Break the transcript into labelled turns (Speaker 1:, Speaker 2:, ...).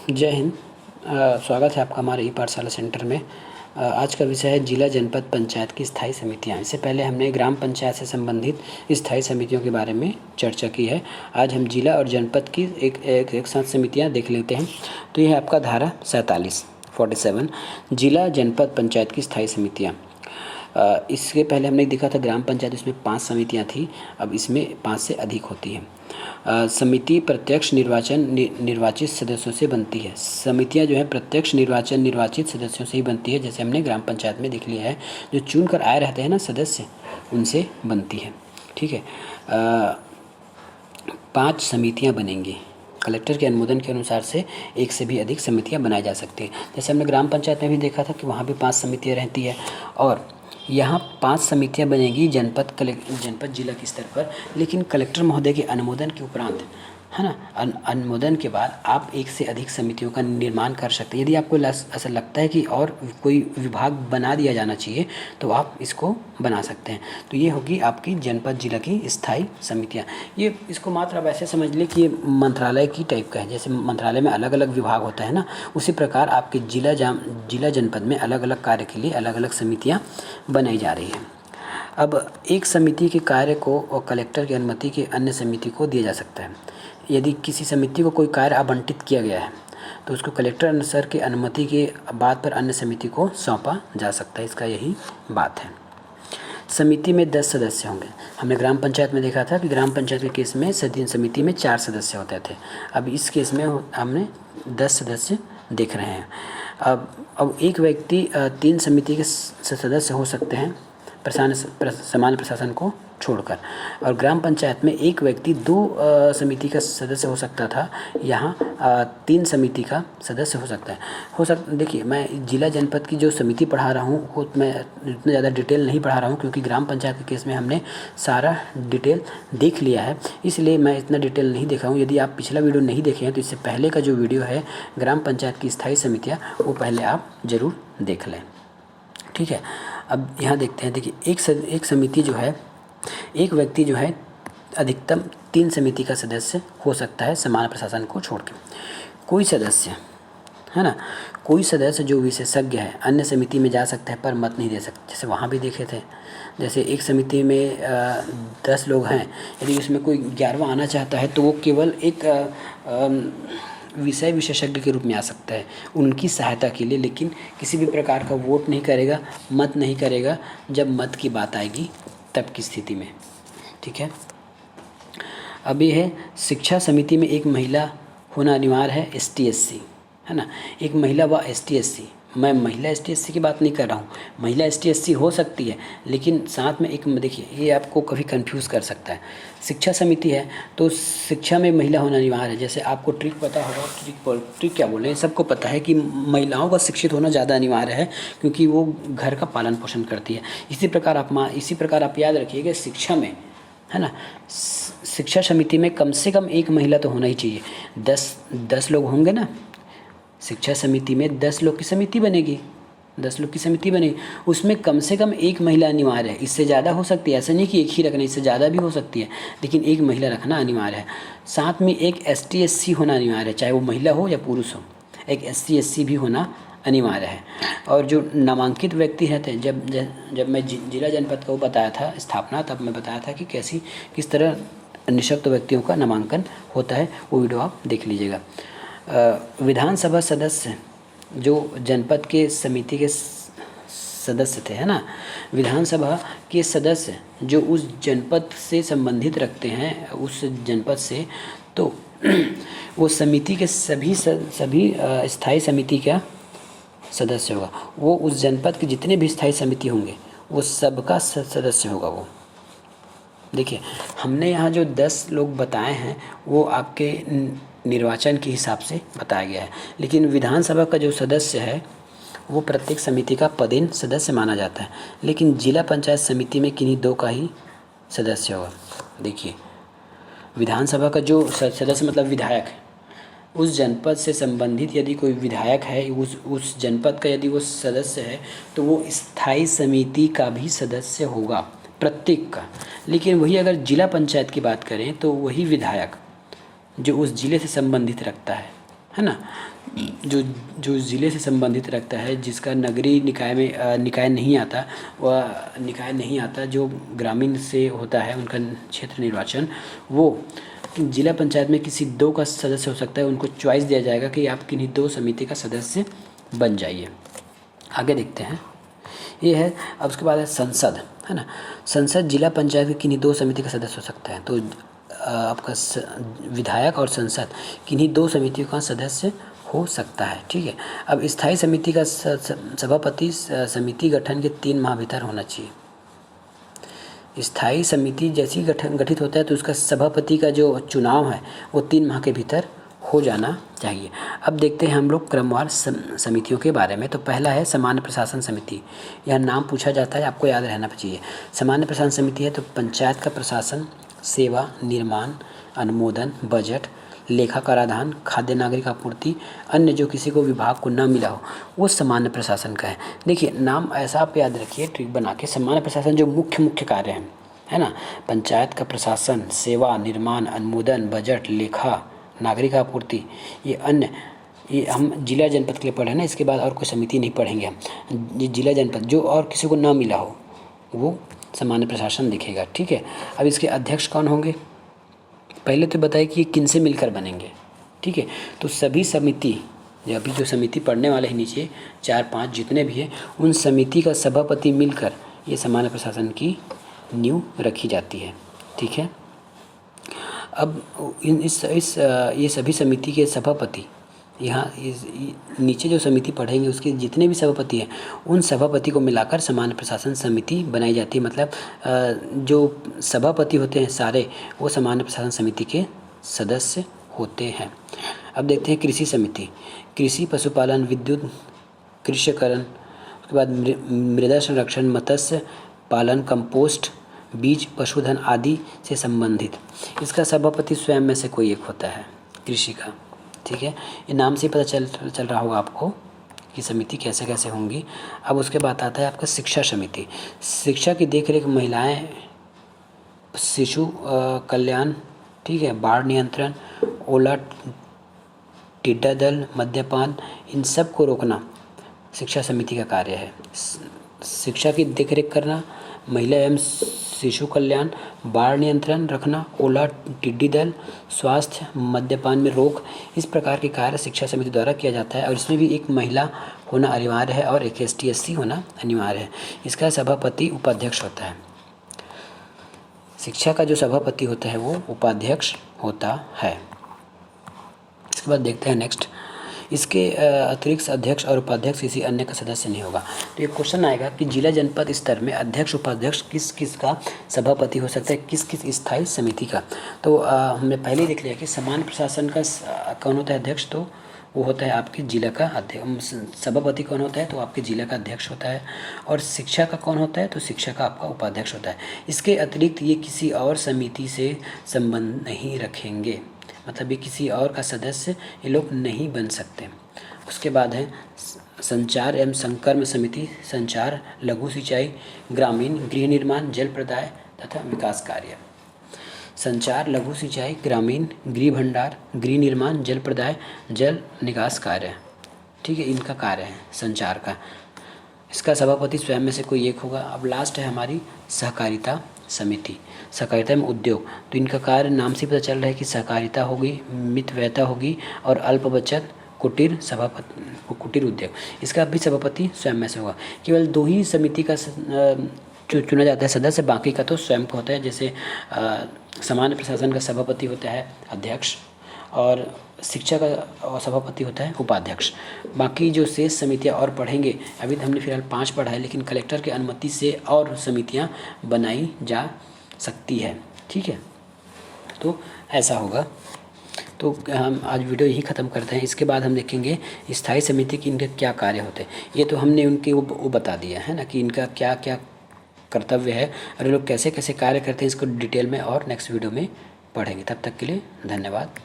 Speaker 1: जय हिंद। स्वागत है आपका हमारे ई पाठशाला सेंटर में। आज का विषय है जिला जनपद पंचायत की स्थायी समितियां। इससे पहले हमने ग्राम पंचायत से संबंधित स्थायी समितियों के बारे में चर्चा की है। आज हम जिला और जनपद की एक साथ समितियां देख लेते हैं। तो यह है आपका धारा 47 जिला जनपद पंचायत की स्थायी समितियाँ। इसके पहले हमने देखा था ग्राम पंचायत, इसमें 5 समितियां थी, अब इसमें 5 से अधिक होती हैं। समिति प्रत्यक्ष निर्वाचित सदस्यों से बनती है। समितियां जो है प्रत्यक्ष निर्वाचित सदस्यों से ही बनती है, जैसे हमने ग्राम पंचायत में देख लिया है। जो चुन कर आए रहते हैं ना सदस्य, उनसे बनती है। ठीक है। 5 समितियां बनेंगी। कलेक्टर के अनुमोदन के अनुसार से एक से भी अधिक समितियां बनाई जा सकती है। जैसे हमने ग्राम पंचायत में भी देखा था कि वहाँ भी 5 समितियां रहती है, और यहाँ 5 समितियां बनेगी जनपद जिला के स्तर पर, लेकिन कलेक्टर महोदय के अनुमोदन के उपरांत, है ना, अनुमोदन के बाद आप एक से अधिक समितियों का निर्माण कर सकते हैं। यदि आपको ऐसा लगता है कि और कोई विभाग बना दिया जाना चाहिए तो आप इसको बना सकते हैं। तो ये होगी आपकी जनपद जिला की स्थायी समितियाँ। ये इसको मात्र आप ऐसे समझ लें कि ये मंत्रालय की टाइप का है। जैसे मंत्रालय में अलग अलग विभाग होता है ना, उसी प्रकार आपके जिला जनपद में अलग अलग कार्य के लिए अलग अलग समितियाँ बनाई जा रही हैं। अब एक समिति के कार्य को और कलेक्टर की अनुमति के अन्य समिति को दिया जा सकता है। यदि किसी समिति को कोई कार्य आवंटित किया गया है तो उसको कलेक्टर सर के अनुमति के बाद पर अन्य समिति को सौंपा जा सकता है। इसका यही बात है। समिति में 10 सदस्य होंगे। हमने ग्राम पंचायत में देखा था कि ग्राम पंचायत के केस में समिति में 4 सदस्य होते थे। अब इस केस में हमने 10 सदस्य देख रहे हैं। अब एक व्यक्ति 3 समिति के सदस्य हो सकते हैं सामान्य प्रशासन को छोड़कर, और ग्राम पंचायत में एक व्यक्ति 2 समिति का सदस्य हो सकता था, यहाँ 3 समिति का सदस्य हो सकता है। देखिए, मैं जिला जनपद की जो समिति पढ़ा रहा हूँ वो मैं इतना ज़्यादा डिटेल नहीं पढ़ा रहा हूँ, क्योंकि ग्राम पंचायत के केस में हमने सारा डिटेल देख लिया है, इसलिए मैं इतना डिटेल नहीं देखा हूँ। यदि आप पिछला वीडियो नहीं देखे हैं तो इससे पहले का जो वीडियो है ग्राम पंचायत की स्थायी समितियाँ, वो पहले आप ज़रूर देख लें। ठीक है। अब यहाँ देखते हैं। देखिए, एक समिति जो है, एक व्यक्ति जो है अधिकतम 3 समिति का सदस्य हो सकता है सामान्य प्रशासन को छोड़ के। कोई सदस्य, है ना, कोई सदस्य जो विशेषज्ञ है अन्य समिति में जा सकता है पर मत नहीं दे सकता। जैसे वहाँ भी देखे थे, जैसे एक समिति में 10 लोग हैं, यदि उसमें कोई 11वां आना चाहता है तो वो केवल एक विषय विशेषज्ञ के रूप में आ सकता है उनकी सहायता के लिए, लेकिन किसी भी प्रकार का वोट नहीं करेगा, मत नहीं करेगा जब मत की बात आएगी तब की स्थिति में। ठीक है। अब ये है, शिक्षा समिति में एक महिला होना अनिवार्य है। ST/SC, है ना, एक महिला व ST/SC। मैं महिला ST/SC की बात नहीं कर रहा हूँ, महिला ST/SC हो सकती है, लेकिन साथ में एक, देखिए ये आपको कभी कंफ्यूज कर सकता है। शिक्षा समिति है तो शिक्षा में महिला होना अनिवार्य है। जैसे आपको ट्रिक पता होगा, ट्रिक क्या बोले, सबको पता है कि महिलाओं का शिक्षित होना ज़्यादा अनिवार्य है, क्योंकि वो घर का पालन पोषण करती है। इसी प्रकार आप याद रखिएगा, शिक्षा में, है ना, शिक्षा समिति में कम से कम एक महिला तो होना ही चाहिए। 10 लोग होंगे ना, शिक्षा समिति में 10 लोग की समिति बनेगी, 10 लोग की समिति बनेगी, उसमें कम से कम एक महिला अनिवार्य है। इससे ज़्यादा हो सकती है, ऐसा नहीं कि एक ही रखना, इससे ज़्यादा भी हो सकती है, लेकिन एक महिला रखना अनिवार्य है। साथ में एक ST/SC होना अनिवार्य है, चाहे वो महिला हो या पुरुष हो, एक ST/SC भी होना अनिवार्य है। और जो नामांकित व्यक्ति रहते हैं, जब मैं जिला जनपद को बताया था स्थापना, तब मैं बताया था कि किस तरह निःशक्त व्यक्तियों का नामांकन होता है, वो वीडियो आप देख लीजिएगा। विधानसभा सदस्य जो जनपद के समिति के सदस्य थे, है ना, विधानसभा के सदस्य जो उस जनपद से संबंधित रखते हैं, उस जनपद से, तो वो समिति के सभी स्थायी समिति का सदस्य होगा। वो उस जनपद के जितने भी स्थायी समिति होंगे वो सबका सदस्य होगा वो। देखिए, हमने यहाँ जो 10 लोग बताए हैं वो आपके निर्वाचन के हिसाब से बताया गया है, लेकिन विधानसभा का जो सदस्य है वो प्रत्येक समिति का पदेन सदस्य माना जाता है, लेकिन जिला पंचायत समिति में किन्हीं 2 का ही सदस्य होगा। देखिए, विधानसभा का जो सदस्य मतलब विधायक है, उस जनपद से संबंधित यदि कोई विधायक है, उस जनपद का यदि वो सदस्य है तो वो स्थायी समिति का भी सदस्य होगा, प्रत्येक का। लेकिन वही अगर जिला पंचायत की बात करें तो वही विधायक जो उस जिले से संबंधित रखता है, है ना। जो जो ज़िले से संबंधित रखता है, जिसका नगरीय निकाय में निकाय नहीं आता, वह निकाय नहीं आता, जो ग्रामीण से होता है उनका क्षेत्र निर्वाचन, वो जिला पंचायत में किसी 2 का सदस्य हो सकता है। उनको चॉइस दिया जाएगा कि आप किन्हीं 2 समिति का सदस्य बन जाइए। आगे देखते हैं, ये है। अब उसके बाद है संसद, है ना। संसद जिला पंचायत के किन्हीं 2 समिति का सदस्य हो सकता है। तो आपका विधायक और संसद किन्हीं 2 समितियों का सदस्य हो सकता है, ठीक है। अब स्थायी समिति का सभापति समिति गठन के 3 माह भीतर होना चाहिए। स्थायी समिति जैसी गठित होता है तो उसका सभापति का जो चुनाव है वो 3 माह के भीतर हो जाना चाहिए। अब देखते हैं हम लोग क्रमवार समितियों के बारे में। तो पहला है सामान्य प्रशासन समिति। यह नाम पूछा जाता है, आपको याद रहना चाहिए। सामान्य प्रशासन समिति है तो पंचायत का प्रशासन, सेवा, निर्माण, अनुमोदन, बजट, लेखा कराधान, खाद्य नागरिक आपूर्ति, अन्य जो किसी को विभाग को न मिला हो वो सामान्य प्रशासन का है। देखिए नाम ऐसा आप याद रखिए ट्रिक बना के। सामान्य प्रशासन जो मुख्य कार्य हैं, है ना, पंचायत का प्रशासन, सेवा, निर्माण, अनुमोदन, बजट, लेखा, नागरिक आपूर्ति, ये अन्य, ये हम जिला जनपद के लिए पढ़े ना। इसके बाद और कोई समिति नहीं पढ़ेंगे हम। ये जिला जनपद जो और किसी को ना मिला हो वो सामान्य प्रशासन दिखेगा, ठीक है। अब इसके अध्यक्ष कौन होंगे, पहले तो बताइए कि ये किन से मिलकर बनेंगे, ठीक है। तो सभी समिति, अभी जो समिति पढ़ने वाले हैं नीचे 4-5 जितने भी हैं, उन समिति का सभापति मिलकर ये सामान्य प्रशासन की नींव रखी जाती है, ठीक है। अब ये सभी समिति के सभापति, यहाँ नीचे जो समिति पढ़ेंगे उसके जितने भी सभापति हैं उन सभापति को मिलाकर सामान्य प्रशासन समिति बनाई जाती है। मतलब जो सभापति होते हैं सारे वो सामान्य प्रशासन समिति के सदस्य होते हैं। अब देखते हैं कृषि समिति। कृषि, पशुपालन, विद्युत, कृषिकरण, उसके बाद मृदा संरक्षण, मत्स्य पालन, कंपोस्ट, बीज, पशुधन आदि से संबंधित। इसका सभापति स्वयं में से कोई एक होता है कृषि का, ठीक है। ये नाम से पता चल रहा होगा आपको कि समिति कैसे कैसे होंगी। अब उसके बाद आता है आपका शिक्षा समिति। शिक्षा की देखरेख महिलाएं, शिशु कल्याण, ठीक है, बाढ़ नियंत्रण, ओला टिड्डा दल, मद्यपान, इन सब को रोकना शिक्षा समिति का कार्य है। शिक्षा की देखरेख करना, महिला एवं शिशु कल्याण, बाढ़ नियंत्रण रखना, ओला टिड्डी दल, स्वास्थ्य, मद्यपान में रोक, इस प्रकार के कार्य शिक्षा समिति द्वारा किया जाता है। और इसमें भी एक महिला होना अनिवार्य है और एक ST SC होना अनिवार्य है। इसका सभापति उपाध्यक्ष होता है। शिक्षा का जो सभापति होता है वो उपाध्यक्ष होता है। इसके बाद देखते हैं नेक्स्ट, इसके अतिरिक्त अध्यक्ष और उपाध्यक्ष किसी अन्य का सदस्य नहीं होगा। तो ये क्वेश्चन आएगा कि जिला जनपद स्तर में अध्यक्ष उपाध्यक्ष किस किस का सभापति हो सकता है, किस किस स्थायी समिति का। तो हमने पहले ही देख लिया कि सामान्य प्रशासन का कौन होता है अध्यक्ष, तो वो होता है आपके जिला का अध्यक्ष। सभापति कौन होता है, तो आपके जिला का अध्यक्ष होता है। और शिक्षा का कौन होता है, तो शिक्षा का आपका उपाध्यक्ष होता है। इसके अतिरिक्त ये किसी और समिति से संबंध नहीं रखेंगे, मतलब ये किसी और का सदस्य ये लोग नहीं बन सकते। उसके बाद है संचार एवं संकर्म समिति। संचार, लघु सिंचाई, ग्रामीण, गृह निर्माण, जल प्रदाय तथा विकास कार्य। संचार, लघु सिंचाई, ग्रामीण, गृह भंडार, गृह निर्माण, जल प्रदाय, जल निकास कार्य, ठीक है, इनका कार्य है संचार का। इसका सभापति स्वयं में से कोई एक होगा। अब लास्ट है हमारी सहकारिता समिति। सहकारिता में उद्योग, तो इनका कार्य नाम से पता चल रहा है कि सहकारिता होगी, मितव्ययता होगी और अल्प बचत, कुटीर कुटीर उद्योग। इसका भी सभापति स्वयं में से होगा। केवल 2 ही समिति का चुना जाता है सदस्य, बाकी का तो स्वयं का होता है। जैसे सामान्य प्रशासन का सभापति होता है अध्यक्ष और शिक्षा का सभापति होता है उपाध्यक्ष। बाकी जो शेष समितियां और पढ़ेंगे, अभी तो हमने फिलहाल 5 पढ़ा है, लेकिन कलेक्टर की अनुमति से और समितियां बनाई जा सकती है, ठीक है। तो ऐसा होगा। तो हम आज वीडियो यही ख़त्म करते हैं। इसके बाद हम देखेंगे स्थायी समिति की इनके क्या कार्य होते हैं। ये तो हमने उनके वो बता दिया है ना कि इनका क्या क्या कर्तव्य है और लोग कैसे कैसे कार्य करते हैं, इसको डिटेल में और नेक्स्ट वीडियो में पढ़ेंगे। तब तक के लिए धन्यवाद।